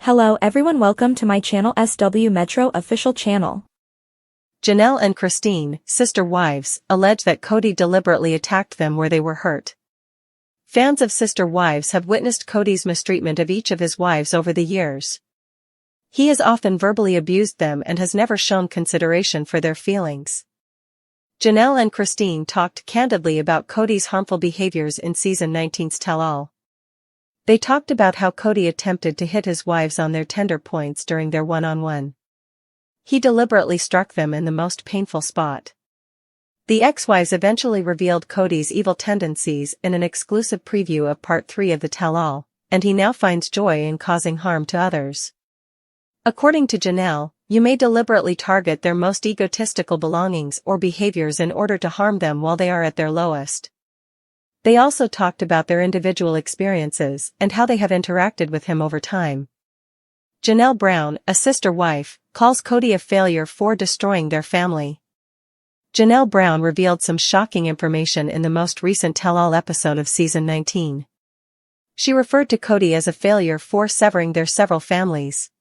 Hello everyone, welcome to my channel SW Metro official channel. Janelle and Christine, sister wives, allege that Cody deliberately attacked them where they were hurt. Fans of Sister Wives have witnessed Cody's mistreatment of each of his wives over the years. He has often verbally abused them and has never shown consideration for their feelings. Janelle and Christine talked candidly about Cody's harmful behaviors in season 19's Tell All. They talked about how Cody attempted to hit his wives on their tender points during their one-on-one. He deliberately struck them in the most painful spot. The ex-wives eventually revealed Cody's evil tendencies in an exclusive preview of Part 3 of the Tell All, and he now finds joy in causing harm to others. According to Janelle, you may deliberately target their most egotistical belongings or behaviors in order to harm them while they are at their lowest. They also talked about their individual experiences and how they have interacted with him over time. Janelle Brown, a sister wife, calls Cody a failure for destroying their family. Janelle Brown revealed some shocking information in the most recent Tell All episode of season 19. She referred to Cody as a failure for severing their several families.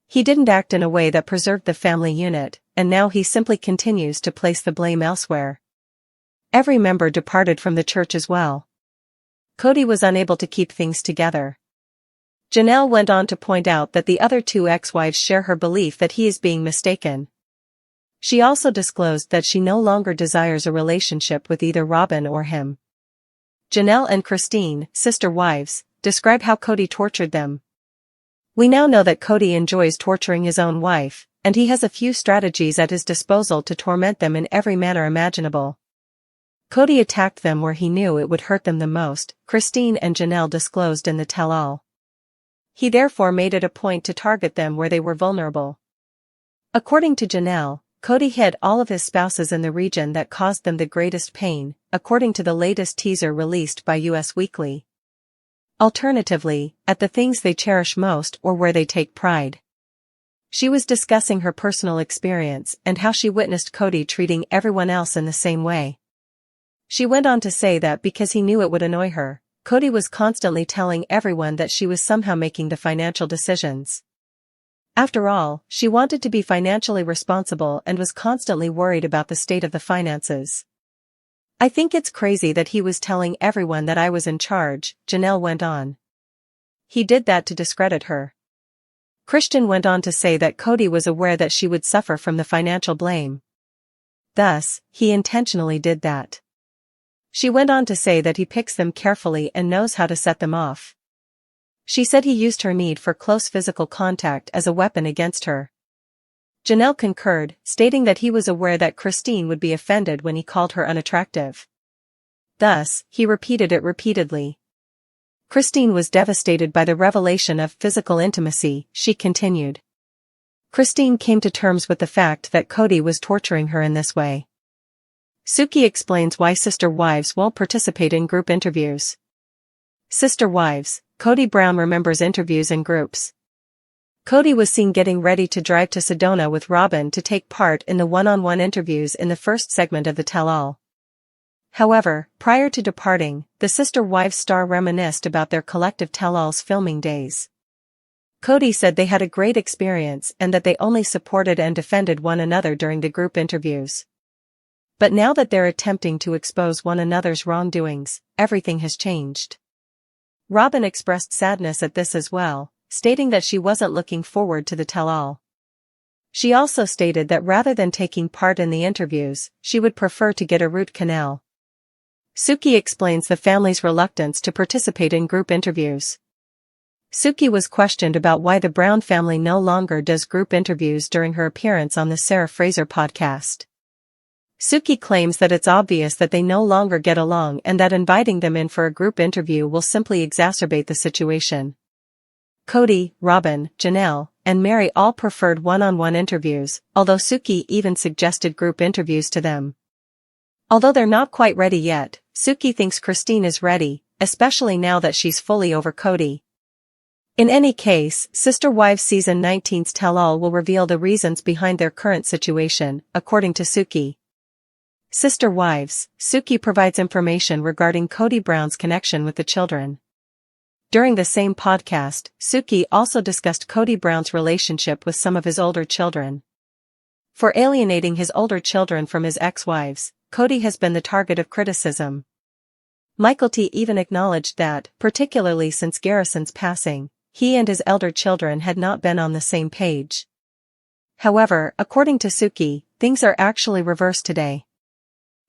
He didn't act in a way that preserved the family unit, and now he simply continues to place the blame elsewhere. Every member departed from the church as well. Cody was unable to keep things together. Janelle went on to point out that the other two ex-wives share her belief that he is being mistaken. She also disclosed that she no longer desires a relationship with either Robyn or him. Janelle and Christine, sister wives, describe how Cody tortured them. We now know that Cody enjoys torturing his own wife, and he has a few strategies at his disposal to torment them in every manner imaginable. Cody attacked them where he knew it would hurt them the most, Christine and Janelle disclosed in the Tell All. He therefore made it a point to target them where they were vulnerable. According to Janelle, Cody hit all of his spouses in the region that caused them the greatest pain, according to the latest teaser released by US Weekly. Alternatively, at the things they cherish most or where they take pride. She was discussing her personal experience and how she witnessed Cody treating everyone else in the same way. She went on to say that because he knew it would annoy her, Cody was constantly telling everyone that she was somehow making the financial decisions. After all, she wanted to be financially responsible and was constantly worried about the state of the finances. I think it's crazy that he was telling everyone that I was in charge, Janelle went on. He did that to discredit her. Christian went on to say that Cody was aware that she would suffer from the financial blame. Thus, he intentionally did that. She went on to say that he picks them carefully and knows how to set them off. She said he used her need for close physical contact as a weapon against her. Janelle concurred, stating that he was aware that Christine would be offended when he called her unattractive. Thus, he repeated it repeatedly. Christine was devastated by the revelation of physical intimacy, she continued. Christine came to terms with the fact that Cody was torturing her in this way. Suki explains why sister wives won't participate in group interviews. Sister wives, Cody Brown remembers interviews in groups. Cody was seen getting ready to drive to Sedona with Robyn to take part in the one-on-one interviews in the first segment of the Tell All. However, prior to departing, the sister wives star reminisced about their collective Tell All's filming days. Cody said they had a great experience and that they only supported and defended one another during the group interviews. But now that they're attempting to expose one another's wrongdoings, everything has changed. Robyn expressed sadness at this as well, stating that she wasn't looking forward to the Tell All. She also stated that rather than taking part in the interviews, she would prefer to get a root canal. Suki explains the family's reluctance to participate in group interviews. Suki was questioned about why the Brown family no longer does group interviews during her appearance on the Sarah Fraser podcast. Suki claims that it's obvious that they no longer get along and that inviting them in for a group interview will simply exacerbate the situation. Cody, Robyn, Janelle, and Meri all preferred one-on-one interviews, although Suki even suggested group interviews to them. Although they're not quite ready yet, Suki thinks Christine is ready, especially now that she's fully over Cody. In any case, Sister Wives Season 19's Tell All will reveal the reasons behind their current situation, according to Suki. Sister Wives, Suki provides information regarding Cody Brown's connection with the children. During the same podcast, Suki also discussed Kody Brown's relationship with some of his older children. For alienating his older children from his ex-wives, Kody has been the target of criticism. Michael T. even acknowledged that, particularly since Garrison's passing, he and his elder children had not been on the same page. However, according to Suki, things are actually reversed today.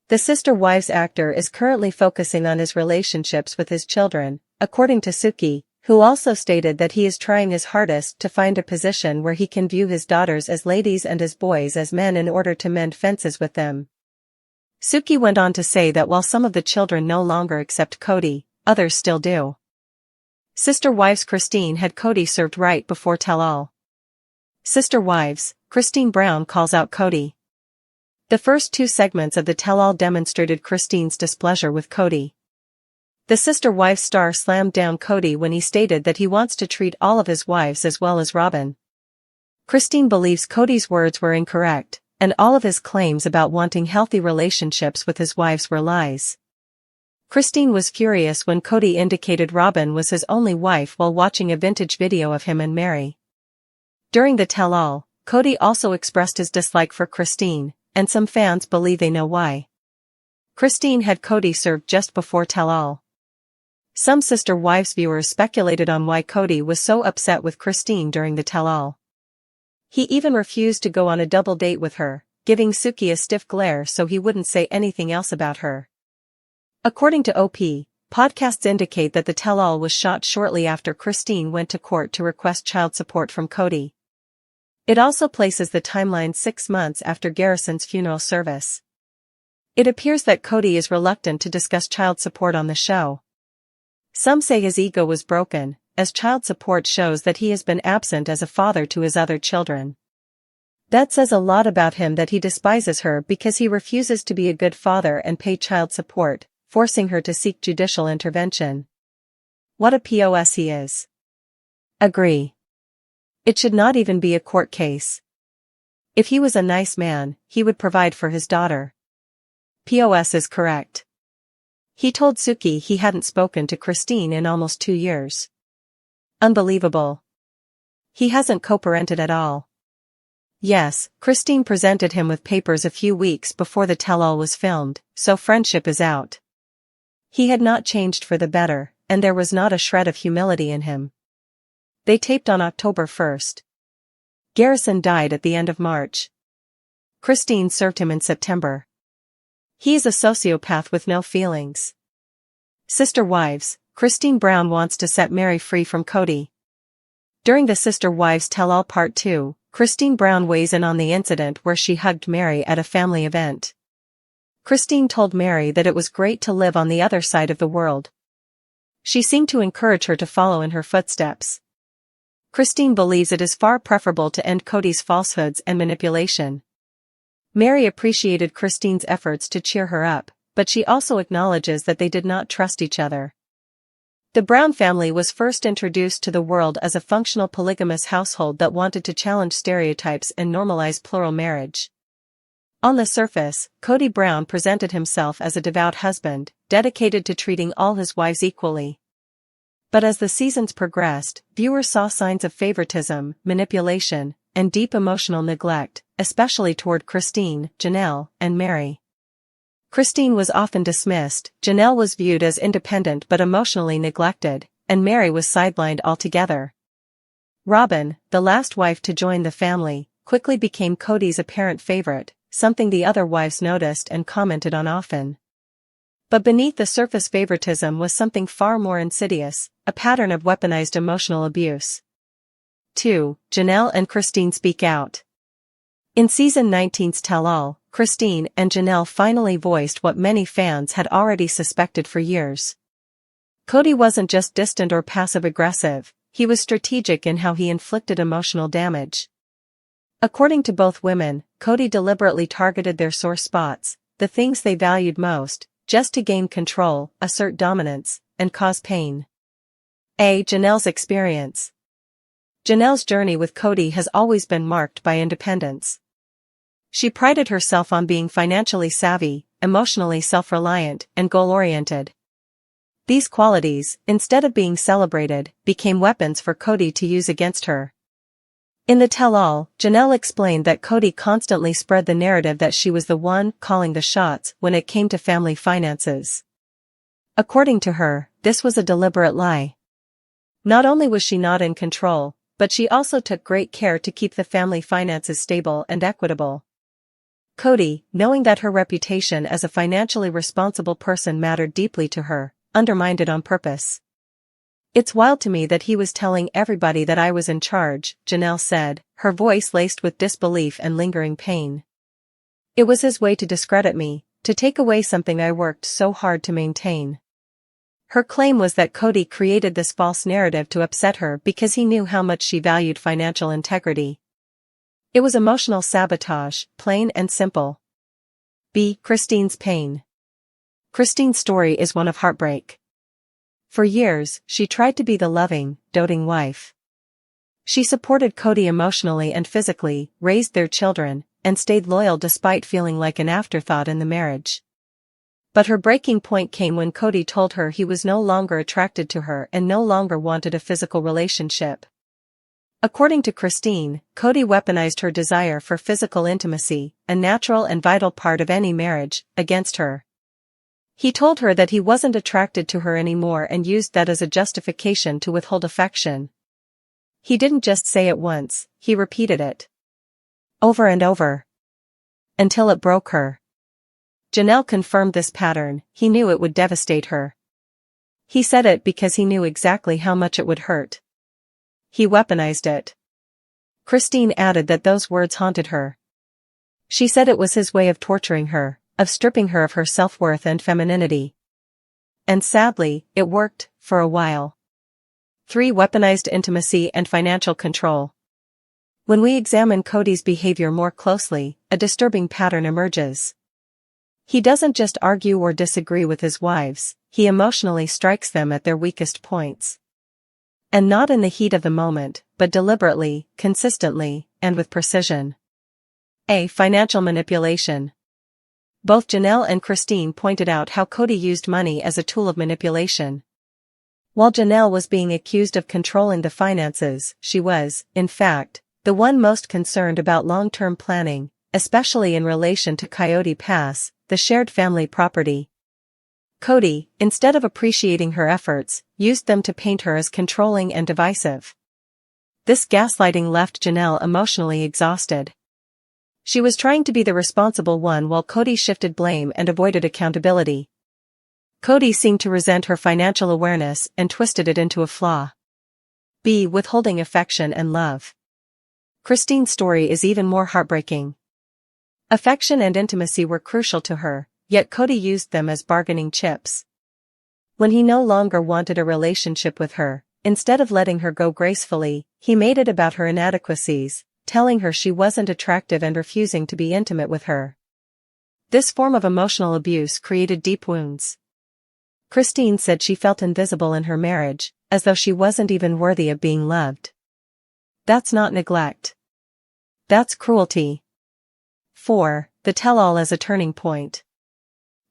The Sister Wives actor is currently focusing on his relationships with his children, according to Suki, who also stated that he is trying his hardest to find a position where he can view his daughters as ladies and his boys as men in order to mend fences with them. Suki went on to say that while some of the children no longer accept Kody, others still do. Sister Wives Christine had Kody served right before tell-all. Sister Wives, Christine Brown calls out Kody. The first two segments of the tell-all demonstrated Christine's displeasure with Kody. The Sister Wives star slammed down Kody when he stated that he wants to treat all of his wives as well as Robyn. Christine believes Kody's words were incorrect, and all of his claims about wanting healthy relationships with his wives were lies. Christine was furious when Kody indicated Robyn was his only wife while watching a vintage video of him and Meri. During the tell-all, Kody also expressed his dislike for Christine, and some fans believe they know why. Christine had Kody served just before tell-all. Some Sister Wives viewers speculated on why Kody was so upset with Christine during the tell-all. He even refused to go on a double date with her, giving Suki a stiff glare so he wouldn't say anything else about her. According to OP, podcasts indicate that the tell-all was shot shortly after Christine went to court to request child support from Kody. It also places the timeline 6 months after Garrison's funeral service. It appears that Kody is reluctant to discuss child support on the show. Some say his ego was broken, as child support shows that he has been absent as a father to his other children. That says a lot about him that he despises her because he refuses to be a good father and pay child support, forcing her to seek judicial intervention. What a POS he is. Agree. It should not even be a court case. If he was a nice man, he would provide for his daughter. POS is correct. He told Suki he hadn't spoken to Christine in almost 2 years. Unbelievable. He hasn't co-parented at all. Yes, Christine presented him with papers a few weeks before the tell-all was filmed, so friendship is out. He had not changed for the better, and there was not a shred of humility in him. They taped on October 1st. Garrison died at the end of March. Christine served him in September. He is a sociopath with no feelings. Sister Wives, Christine Brown wants to set Meri free from Kody. During the Sister Wives Tell-All Part 2, Christine Brown weighs in on the incident where she hugged Meri at a family event. Christine told Meri that it was great to live on the other side of the world. She seemed to encourage her to follow in her footsteps. Christine believes it is far preferable to end Kody's falsehoods and manipulation. Meri appreciated Christine's efforts to cheer her up, but she also acknowledges that they did not trust each other. The Brown family was first introduced to the world as a functional polygamous household that wanted to challenge stereotypes and normalize plural marriage. On the surface, Kody Brown presented himself as a devout husband, dedicated to treating all his wives equally. But as the seasons progressed, viewers saw signs of favoritism, manipulation, and deep emotional neglect, especially toward Christine, Janelle, and Meri. Christine was often dismissed, Janelle was viewed as independent but emotionally neglected, and Meri was sidelined altogether. Robyn, the last wife to join the family, quickly became Kody's apparent favorite, something the other wives noticed and commented on often. But beneath the surface favoritism was something far more insidious, a pattern of weaponized emotional abuse. 2. Janelle and Christine speak out. In Season 19's Tell-All, Christine and Janelle finally voiced what many fans had already suspected for years. Kody wasn't just distant or passive-aggressive, he was strategic in how he inflicted emotional damage. According to both women, Kody deliberately targeted their sore spots, the things they valued most, just to gain control, assert dominance, and cause pain. Janelle's experience. Janelle's journey with Kody has always been marked by independence. She prided herself on being financially savvy, emotionally self-reliant, and goal-oriented. These qualities, instead of being celebrated, became weapons for Cody to use against her. In the tell-all, Janelle explained that Cody constantly spread the narrative that she was the one calling the shots when it came to family finances. According to her, this was a deliberate lie. Not only was she not in control, but she also took great care to keep the family finances stable and equitable. Cody, knowing that her reputation as a financially responsible person mattered deeply to her, undermined it on purpose. "It's wild to me that he was telling everybody that I was in charge," Janelle said, her voice laced with disbelief and lingering pain. "It was his way to discredit me, to take away something I worked so hard to maintain." Her claim was that Cody created this false narrative to upset her because he knew how much she valued financial integrity. It was emotional sabotage, plain and simple. B. Christine's pain. Christine's story is one of heartbreak. For years, she tried to be the loving, doting wife. She supported Cody emotionally and physically, raised their children, and stayed loyal despite feeling like an afterthought in the marriage. But her breaking point came when Cody told her he was no longer attracted to her and no longer wanted a physical relationship. According to Christine, Cody weaponized her desire for physical intimacy, a natural and vital part of any marriage, against her. He told her that he wasn't attracted to her anymore and used that as a justification to withhold affection. He didn't just say it once, he repeated it. Over and over. Until it broke her. Janelle confirmed this pattern. He knew it would devastate her. He said it because he knew exactly how much it would hurt. He weaponized it. Christine added that those words haunted her. She said it was his way of torturing her, of stripping her of her self-worth and femininity. And sadly, it worked, for a while. 3. Weaponized intimacy and financial control. When we examine Cody's behavior more closely, a disturbing pattern emerges. He doesn't just argue or disagree with his wives, he emotionally strikes them at their weakest points. And not in the heat of the moment, but deliberately, consistently, and with precision. A. Financial manipulation. Both Janelle and Christine pointed out how Cody used money as a tool of manipulation. While Janelle was being accused of controlling the finances, she was, in fact, the one most concerned about long-term planning, especially in relation to Coyote Pass, the shared family property. Cody, instead of appreciating her efforts, used them to paint her as controlling and divisive. This gaslighting left Janelle emotionally exhausted. She was trying to be the responsible one while Cody shifted blame and avoided accountability. Cody seemed to resent her financial awareness and twisted it into a flaw. B. Withholding affection and love. Christine's story is even more heartbreaking. Affection and intimacy were crucial to her, yet Cody used them as bargaining chips. When he no longer wanted a relationship with her, instead of letting her go gracefully, he made it about her inadequacies, telling her she wasn't attractive and refusing to be intimate with her. This form of emotional abuse created deep wounds. Christine said she felt invisible in her marriage, as though she wasn't even worthy of being loved. That's not neglect. That's cruelty. 4. The tell-all as a turning point.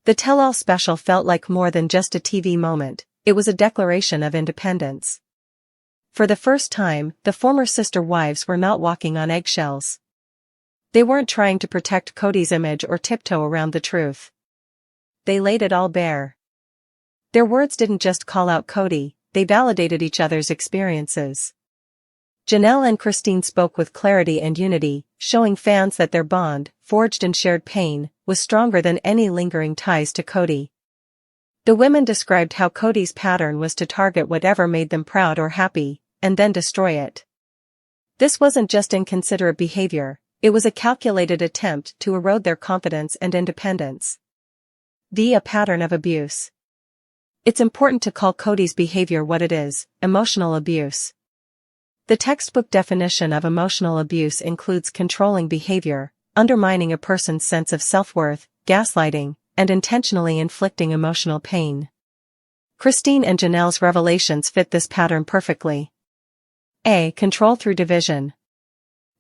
The tell-all special felt like more than just a TV moment, it was a declaration of independence. For the first time, the former sister wives were not walking on eggshells. They weren't trying to protect Cody's image or tiptoe around the truth. They laid it all bare. Their words didn't just call out Cody, they validated each other's experiences. Janelle and Christine spoke with clarity and unity, showing fans that their bond, forged in shared pain, was stronger than any lingering ties to Cody. The women described how Cody's pattern was to target whatever made them proud or happy, and then destroy it. This wasn't just inconsiderate behavior, it was a calculated attempt to erode their confidence and independence. A pattern of abuse. It's important to call Cody's behavior what it is: emotional abuse. The textbook definition of emotional abuse includes controlling behavior, undermining a person's sense of self-worth, gaslighting, and intentionally inflicting emotional pain. Christine and Janelle's revelations fit this pattern perfectly. A. Control through division.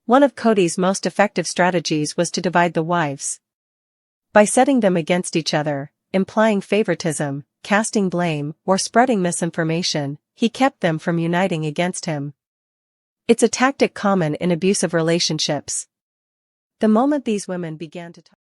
One of Cody's most effective strategies was to divide the wives. By setting them against each other, implying favoritism, casting blame, or spreading misinformation, he kept them from uniting against him. It's a tactic common in abusive relationships. The moment these women began to talk